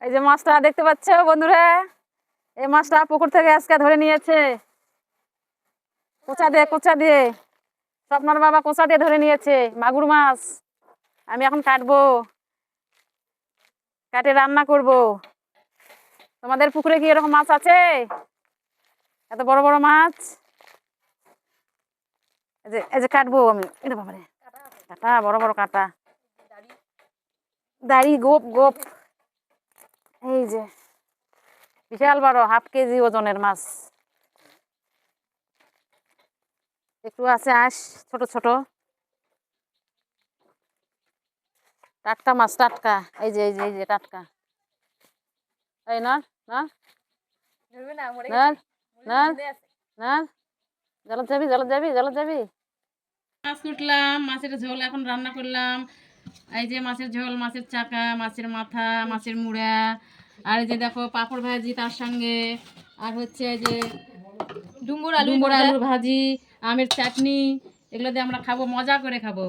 এই যে মাছটা দেখতে পাচ্ছ বন্ধুরা, এই মাছটা পুকুর থেকে আজকে ধরে নিয়েছে কোচা দিয়ে স্বপ্নার বাবা কোচা দিয়ে ধরে নিয়েছে মাগুর মাছ। আমি এখন কাটবো, কাটে রান্না করব। তোমাদের পুকুরে কি এরকম মাছ আছে? এত বড় বড় মাছ? এই যে কাটবো আমি। এটা বাবারে কাটা, বড় বড় কাটা, দাড়ি গোপ গোপ। এই যে বিশাল বড়, 1/2 কেজি ওজনের মাছ। একটু আছে আঁশ, ছোট ছোট টাটকা মাছ, টাটকা। এই যে টাটকা। এই না না না না না, জলত যাবি। মাছ কুটলাম, মাছের ঝোল এখন রান্না করলাম। এই যে মাছের ঝোল, মাছের চাকা, মাছের মাথা, মাছের মুড়া, আর এই যে দেখো পাঁপড় ভাজি তার সঙ্গে, আর হচ্ছে এই যে ডুমুর আলুর ভাজি, আমের চাটনি। এগুলো দিয়ে আমরা খাবো, মজা করে খাবো।